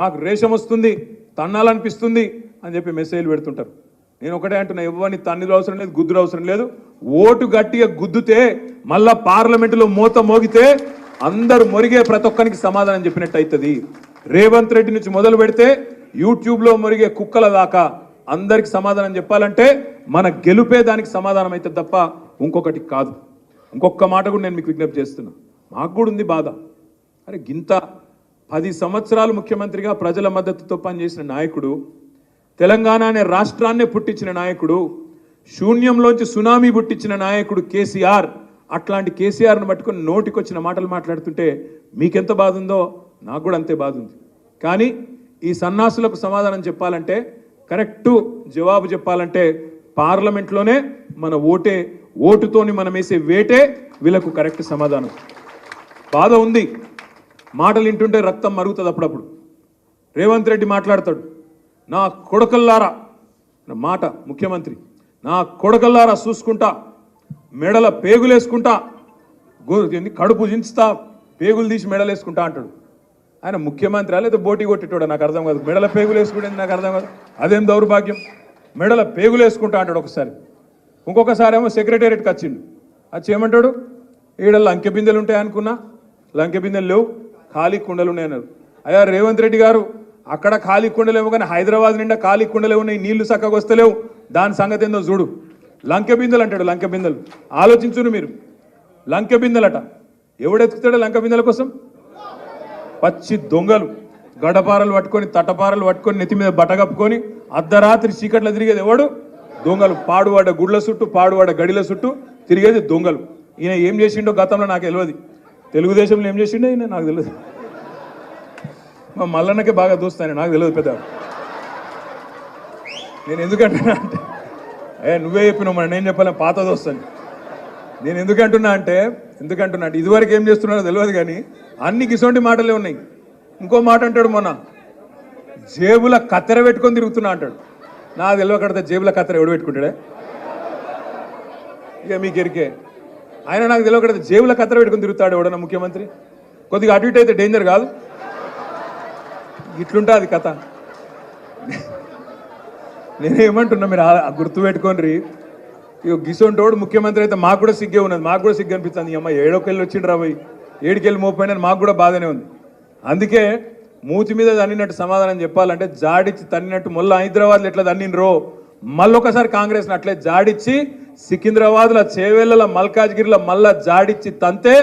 నాకు రేషం వస్తుంది తన్నాలనిపిస్తుంది అని చెప్పి మెసేజ్లు పెడుతుంటారు. నేను ఒకటే అంటున్నా, ఎవరిని తన్నులు అవసరం లేదు, గుద్దులు అవసరం లేదు. ఓటు గట్టిగా గుద్దుతే మళ్ళా పార్లమెంటులో మోత మోగితే అందరు మొరిగే ప్రతి ఒక్కరికి సమాధానం చెప్పినట్టు అవుతుంది. రేవంత్ రెడ్డి నుంచి మొదలు పెడితే యూట్యూబ్లో మొరిగే కుక్కల దాకా అందరికి సమాధానం చెప్పాలంటే మన గెలుపే దానికి సమాధానం అవుతుంది తప్ప ఇంకొకటి కాదు. ఇంకొక మాట కూడా నేను మీకు విజ్ఞప్తి చేస్తున్నా. మాకు కూడా ఉంది బాధ. అరే గింత 10 సంవత్సరాలు ముఖ్యమంత్రిగా ప్రజల మద్దతుతో పనిచేసిన నాయకుడు, తెలంగాణ అనే రాష్ట్రాన్నే పుట్టించిన నాయకుడు, శూన్యంలోంచి సునామీ పుట్టించిన నాయకుడు కేసీఆర్. అట్లాంటి కేసీఆర్ను పట్టుకొని నోటికొచ్చిన మాటలు మాట్లాడుతుంటే మీకెంత బాధ ఉందో నాకు కూడా అంతే బాధ ఉంది. కానీ ఈ సన్నాసులకు సమాధానం చెప్పాలంటే, కరెక్టు జవాబు చెప్పాలంటే పార్లమెంట్లోనే మన ఓటుతోని మనం వేసే వేటే వీళ్ళకు కరెక్ట్ సమాధానం. బాధ ఉంది, మాటలు వింటుంటే రక్తం మరుగుతుంది. అప్పుడప్పుడు రేవంత్ రెడ్డి మాట్లాడతాడు, నా కొడకల్లారా మాట ముఖ్యమంత్రి, నా కొడకల్లారా చూసుకుంటా, మెడల పేగులేసుకుంటా, కడుపు దించుతా, పేగులు తీసి మెడలేసుకుంటా అంటాడు. ఆయన ముఖ్యమంత్రి లేదా బోటీ కొట్టేటోడా నాకు అర్థం కాదు. మెడల పేగులు వేసుకుంటే నాకు అర్థం కాదు. అదేం దౌర్భాగ్యం. మెడల పేగులు వేసుకుంటా అంటాడు ఒకసారి. ఇంకొకసారి ఏమో సెక్రటేరియట్కి వచ్చిండు. వచ్చి ఏమంటాడు, ఈడ లంకె బిందెలు ఉంటాయి అనుకున్నా, లంకె బిందెలు లేవు, ఖాళీ కుండలు ఉన్నాయన్నారు. అయ్యా రేవంత్ రెడ్డి గారు, అక్కడ ఖాళీ కుండలేమో కానీ హైదరాబాద్ నిండా ఖాళీ కుండలే ఉన్నాయి, నీళ్లు చక్కగా వస్తలేవు, దాని సంగతి ఏందో చూడు. లంకె బిందెలు అంటాడు. లంకె బిందెలు ఆలోచించును మీరు. లంకె బిందెలట ఎవడెత్తుతాడో లంకె బిందెల కోసం? పచ్చి దొంగలు, గడపారలు పట్టుకొని, తటపారలు పట్టుకొని, నెత్తి మీద బట్ట కప్పుకొని అర్ధరాత్రి చీకట్లో తిరిగేది ఎవడు? దొంగలు. పాడువాడ గుడ్ల చుట్టూ, పాడువాడ గడిల చుట్టూ తిరిగేది దొంగలు. ఈయన ఏం చేసిండో గతంలో నాకు తెలియదు. తెలుగుదేశంలో ఏం చేసిండో ఈయన నాకు తెలియదు. మా మల్లన్నకే బాగా దోస్తాను, నాకు తెలియదు పెద్ద. నేను ఎందుకంటున్నా అంటే, నువ్వే చెప్పినావు మరి, నేను చెప్పాను పాత దోస్తాను. నేను ఎందుకంటున్నా అంటే ఇదివరకు ఏం చేస్తున్నాడో తెలియదు కానీ అన్ని గిసొంటి మాటలే ఉన్నాయి. ఇంకో మాట అంటాడు, మొన్న జేబుల కత్తెర పెట్టుకొని తిరుగుతున్నా అంటాడు. నాకు తెలియకడితే జేబుల కత్తెర ఎవడు పెట్టుకుంటాడే? ఇక మీకు ఎరికే. ఆయన నాకు తెలియకడితే జేబుల కత్తెర పెట్టుకొని తిరుగుతాడు ఎవడన్నా ముఖ్యమంత్రి? కొద్దిగా అటు ఇటు అయితే డేంజర్ కాదు? ఇట్లుంటుంది కథ. నేనేమంటున్నా, మీరు గుర్తుపెట్టుకోండి. ఇక గిసొంటోడు ముఖ్యమంత్రి అయితే మాకు కూడా సిగ్గే ఉన్నది, మాకు కూడా సిగ్గు అనిపిస్తుంది. అమ్మ ఏడోకెళ్ళి వచ్చిండ్రా పోయి, ఏడుకెళ్ళి మోపోయినని మాకు కూడా బాధనే ఉంది. అందుకే మూతి మీద తన్నినట్టు సమాధానం చెప్పాలంటే, జాడిచ్చి తన్నినట్టు మొన్న హైదరాబాద్లో ఎట్లా తన్నినరో మళ్ళొకసారి కాంగ్రెస్ని అట్లే జాడిచ్చి సికింద్రాబాద్లో, చేవెళ్ళ, మల్కాజ్గిరిలో మళ్ళా జాడిచ్చి తంతే